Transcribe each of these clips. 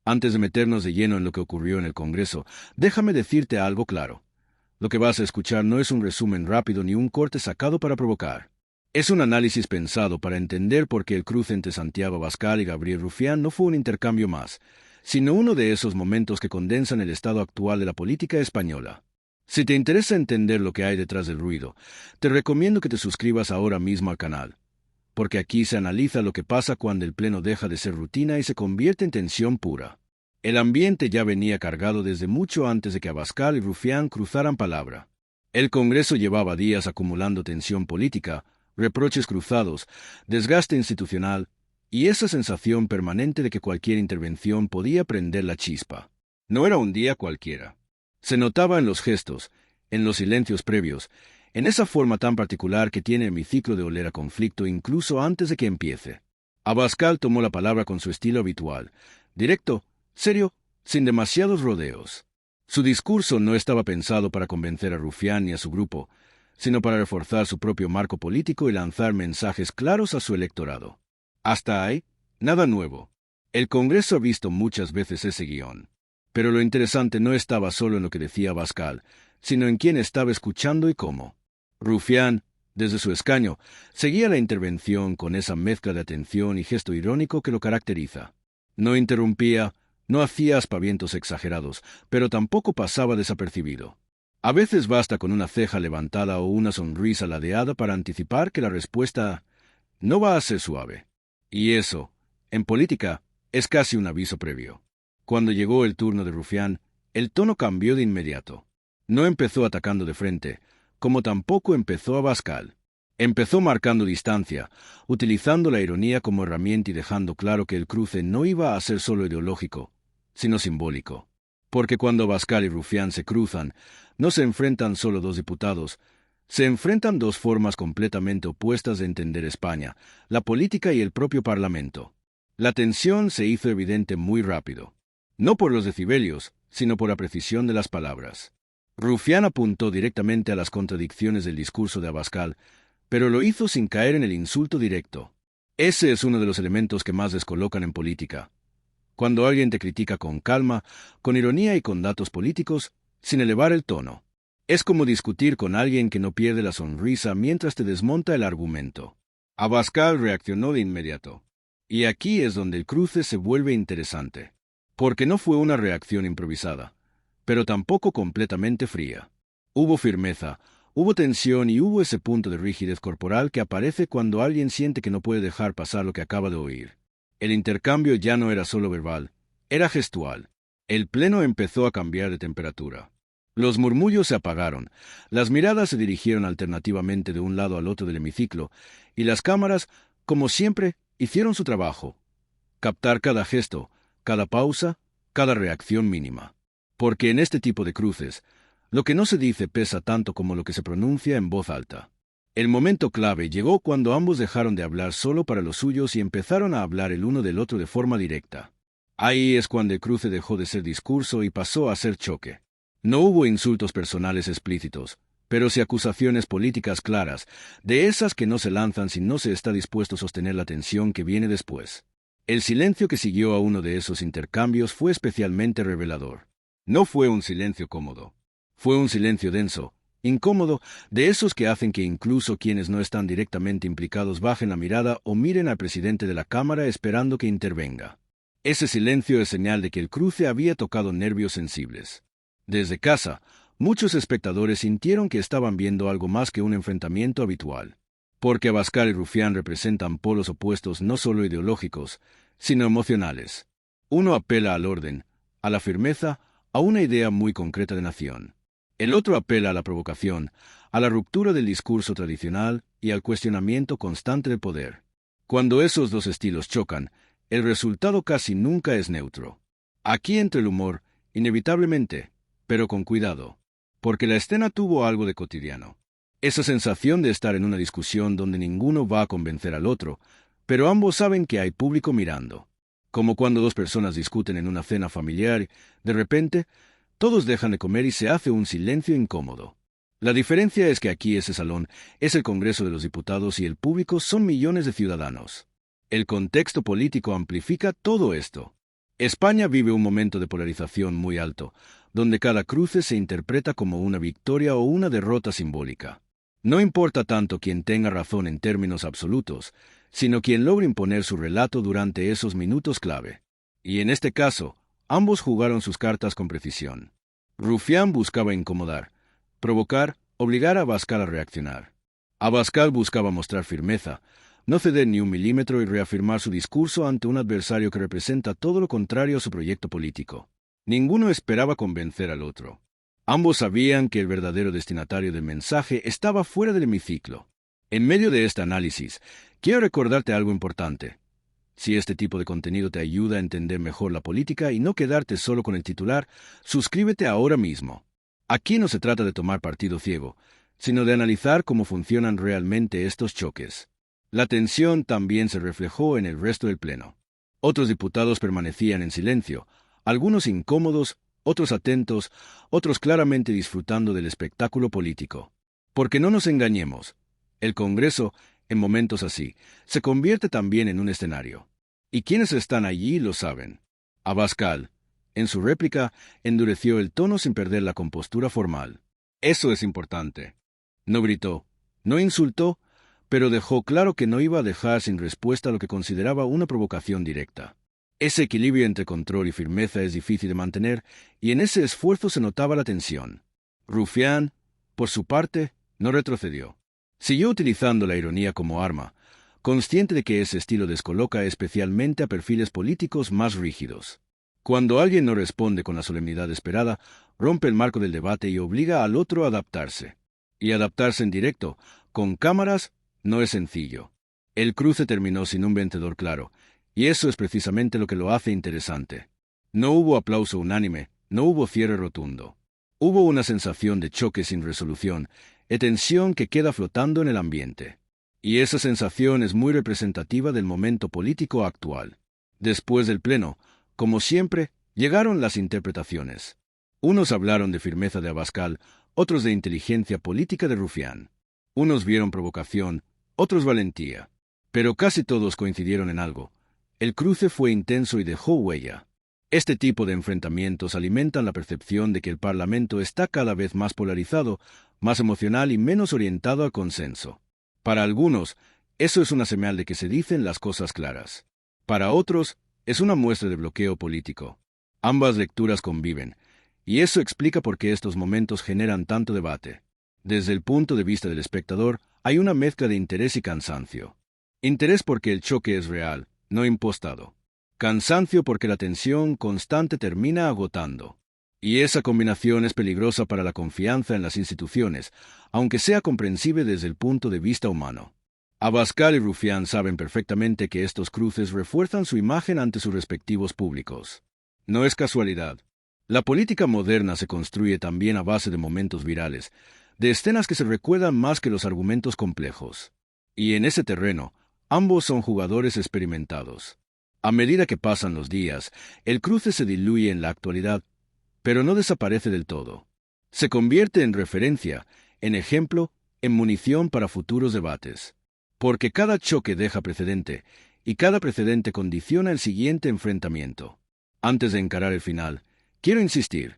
Antes de meternos de lleno en lo que ocurrió en el Congreso, déjame decirte algo claro. Lo que vas a escuchar no es un resumen rápido ni un corte sacado para provocar. Es un análisis pensado para entender por qué el cruce entre Santiago Abascal y Gabriel Rufián no fue un intercambio más, sino uno de esos momentos que condensan el estado actual de la política española. Si te interesa entender lo que hay detrás del ruido, te recomiendo que te suscribas ahora mismo al canal, porque aquí se analiza lo que pasa cuando el pleno deja de ser rutina y se convierte en tensión pura. El ambiente ya venía cargado desde mucho antes de que Abascal y Rufián cruzaran palabra. El Congreso llevaba días acumulando tensión política, reproches cruzados, desgaste institucional y esa sensación permanente de que cualquier intervención podía prender la chispa. No era un día cualquiera. Se notaba en los gestos, en los silencios previos, en esa forma tan particular que tiene el hemiciclo de oler a conflicto incluso antes de que empiece. Abascal tomó la palabra con su estilo habitual, directo, serio, sin demasiados rodeos. Su discurso no estaba pensado para convencer a Rufián ni a su grupo, sino para reforzar su propio marco político y lanzar mensajes claros a su electorado. Hasta ahí, nada nuevo. El Congreso ha visto muchas veces ese guión. Pero lo interesante no estaba solo en lo que decía Abascal, sino en quién estaba escuchando y cómo. Rufián, desde su escaño, seguía la intervención con esa mezcla de atención y gesto irónico que lo caracteriza. No interrumpía, no hacía aspavientos exagerados, pero tampoco pasaba desapercibido. A veces basta con una ceja levantada o una sonrisa ladeada para anticipar que la respuesta no va a ser suave. Y eso, en política, es casi un aviso previo. Cuando llegó el turno de Rufián, el tono cambió de inmediato. No empezó atacando de frente, como tampoco empezó Abascal. Empezó marcando distancia, utilizando la ironía como herramienta y dejando claro que el cruce no iba a ser solo ideológico, sino simbólico. Porque cuando Abascal y Rufián se cruzan, no se enfrentan solo dos diputados, se enfrentan dos formas completamente opuestas de entender España, la política y el propio Parlamento. La tensión se hizo evidente muy rápido. No por los decibelios, sino por la precisión de las palabras. Rufián apuntó directamente a las contradicciones del discurso de Abascal, pero lo hizo sin caer en el insulto directo. Ese es uno de los elementos que más descolocan en política. Cuando alguien te critica con calma, con ironía y con datos políticos, sin elevar el tono. Es como discutir con alguien que no pierde la sonrisa mientras te desmonta el argumento. Abascal reaccionó de inmediato. Y aquí es donde el cruce se vuelve interesante. Porque no fue una reacción improvisada, pero tampoco completamente fría. Hubo firmeza, hubo tensión y hubo ese punto de rigidez corporal que aparece cuando alguien siente que no puede dejar pasar lo que acaba de oír. El intercambio ya no era solo verbal, era gestual. El pleno empezó a cambiar de temperatura. Los murmullos se apagaron, las miradas se dirigieron alternativamente de un lado al otro del hemiciclo, y las cámaras, como siempre, hicieron su trabajo. Captar cada gesto, cada pausa, cada reacción mínima. Porque en este tipo de cruces, lo que no se dice pesa tanto como lo que se pronuncia en voz alta. El momento clave llegó cuando ambos dejaron de hablar solo para los suyos y empezaron a hablar el uno del otro de forma directa. Ahí es cuando el cruce dejó de ser discurso y pasó a ser choque. No hubo insultos personales explícitos, pero sí acusaciones políticas claras, de esas que no se lanzan si no se está dispuesto a sostener la tensión que viene después. El silencio que siguió a uno de esos intercambios fue especialmente revelador. No fue un silencio cómodo. Fue un silencio denso, incómodo, de esos que hacen que incluso quienes no están directamente implicados bajen la mirada o miren al presidente de la Cámara esperando que intervenga. Ese silencio es señal de que el cruce había tocado nervios sensibles. Desde casa, muchos espectadores sintieron que estaban viendo algo más que un enfrentamiento habitual. Porque Abascal y Rufián representan polos opuestos no solo ideológicos, sino emocionales. Uno apela al orden, a la firmeza, a una idea muy concreta de nación. El otro apela a la provocación, a la ruptura del discurso tradicional y al cuestionamiento constante del poder. Cuando esos dos estilos chocan, el resultado casi nunca es neutro. Aquí entra el humor, inevitablemente, pero con cuidado, porque la escena tuvo algo de cotidiano. Esa sensación de estar en una discusión donde ninguno va a convencer al otro, pero ambos saben que hay público mirando. Como cuando dos personas discuten en una cena familiar, de repente, todos dejan de comer y se hace un silencio incómodo. La diferencia es que aquí ese salón es el Congreso de los Diputados y el público son millones de ciudadanos. El contexto político amplifica todo esto. España vive un momento de polarización muy alto, donde cada cruce se interpreta como una victoria o una derrota simbólica. No importa tanto quién tenga razón en términos absolutos, sino quien logre imponer su relato durante esos minutos clave. Y en este caso, ambos jugaron sus cartas con precisión. Rufián buscaba incomodar, provocar, obligar a Abascal a reaccionar. Abascal buscaba mostrar firmeza, no ceder ni un milímetro y reafirmar su discurso ante un adversario que representa todo lo contrario a su proyecto político. Ninguno esperaba convencer al otro. Ambos sabían que el verdadero destinatario del mensaje estaba fuera del hemiciclo. En medio de este análisis, quiero recordarte algo importante. Si este tipo de contenido te ayuda a entender mejor la política y no quedarte solo con el titular, suscríbete ahora mismo. Aquí no se trata de tomar partido ciego, sino de analizar cómo funcionan realmente estos choques. La tensión también se reflejó en el resto del pleno. Otros diputados permanecían en silencio, algunos incómodos, otros atentos, otros claramente disfrutando del espectáculo político. Porque no nos engañemos, el Congreso, en momentos así, se convierte también en un escenario. Y quienes están allí lo saben. Abascal, en su réplica, endureció el tono sin perder la compostura formal. Eso es importante. No gritó, no insultó, pero dejó claro que no iba a dejar sin respuesta lo que consideraba una provocación directa. Ese equilibrio entre control y firmeza es difícil de mantener, y en ese esfuerzo se notaba la tensión. Rufián, por su parte, no retrocedió. Siguió utilizando la ironía como arma, consciente de que ese estilo descoloca especialmente a perfiles políticos más rígidos. Cuando alguien no responde con la solemnidad esperada, rompe el marco del debate y obliga al otro a adaptarse. Y adaptarse en directo, con cámaras, no es sencillo. El cruce terminó sin un vencedor claro, y eso es precisamente lo que lo hace interesante. No hubo aplauso unánime, no hubo cierre rotundo. Hubo una sensación de choque sin resolución, de tensión que queda flotando en el ambiente. Y esa sensación es muy representativa del momento político actual. Después del pleno, como siempre, llegaron las interpretaciones. Unos hablaron de firmeza de Abascal, otros de inteligencia política de Rufián. Unos vieron provocación, otros valentía. Pero casi todos coincidieron en algo. El cruce fue intenso y dejó huella. Este tipo de enfrentamientos alimentan la percepción de que el Parlamento está cada vez más polarizado, más emocional y menos orientado al consenso. Para algunos, eso es una señal de que se dicen las cosas claras. Para otros, es una muestra de bloqueo político. Ambas lecturas conviven, y eso explica por qué estos momentos generan tanto debate. Desde el punto de vista del espectador, hay una mezcla de interés y cansancio. Interés porque el choque es real, no impostado. Cansancio porque la tensión constante termina agotando. Y esa combinación es peligrosa para la confianza en las instituciones, aunque sea comprensible desde el punto de vista humano. Abascal y Rufián saben perfectamente que estos cruces refuerzan su imagen ante sus respectivos públicos. No es casualidad. La política moderna se construye también a base de momentos virales, de escenas que se recuerdan más que los argumentos complejos. Y en ese terreno, ambos son jugadores experimentados. A medida que pasan los días, el cruce se diluye en la actualidad, pero no desaparece del todo. Se convierte en referencia, en ejemplo, en munición para futuros debates. Porque cada choque deja precedente, y cada precedente condiciona el siguiente enfrentamiento. Antes de encarar el final, quiero insistir.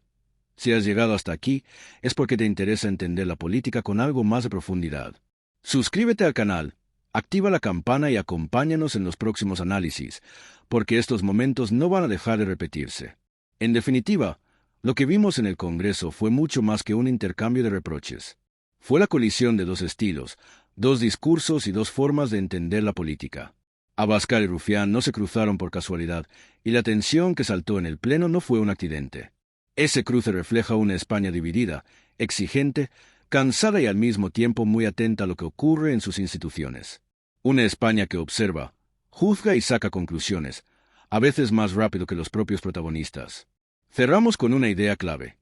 Si has llegado hasta aquí, es porque te interesa entender la política con algo más de profundidad. Suscríbete al canal, activa la campana y acompáñanos en los próximos análisis, porque estos momentos no van a dejar de repetirse. En definitiva, lo que vimos en el Congreso fue mucho más que un intercambio de reproches. Fue la colisión de dos estilos, dos discursos y dos formas de entender la política. Abascal y Rufián no se cruzaron por casualidad, y la tensión que saltó en el pleno no fue un accidente. Ese cruce refleja una España dividida, exigente, cansada y al mismo tiempo muy atenta a lo que ocurre en sus instituciones. Una España que observa, juzga y saca conclusiones, a veces más rápido que los propios protagonistas. Cerramos con una idea clave.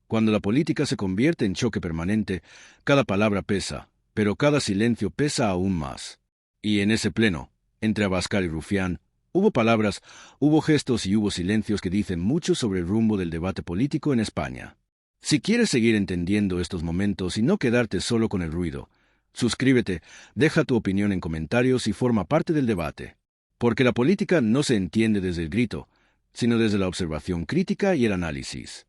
Cuando la política se convierte en choque permanente, cada palabra pesa, pero cada silencio pesa aún más. Y en ese pleno, entre Abascal y Rufián, hubo palabras, hubo gestos y hubo silencios que dicen mucho sobre el rumbo del debate político en España. Si quieres seguir entendiendo estos momentos y no quedarte solo con el ruido, suscríbete, deja tu opinión en comentarios y forma parte del debate. Porque la política no se entiende desde el grito, sino desde la observación crítica y el análisis.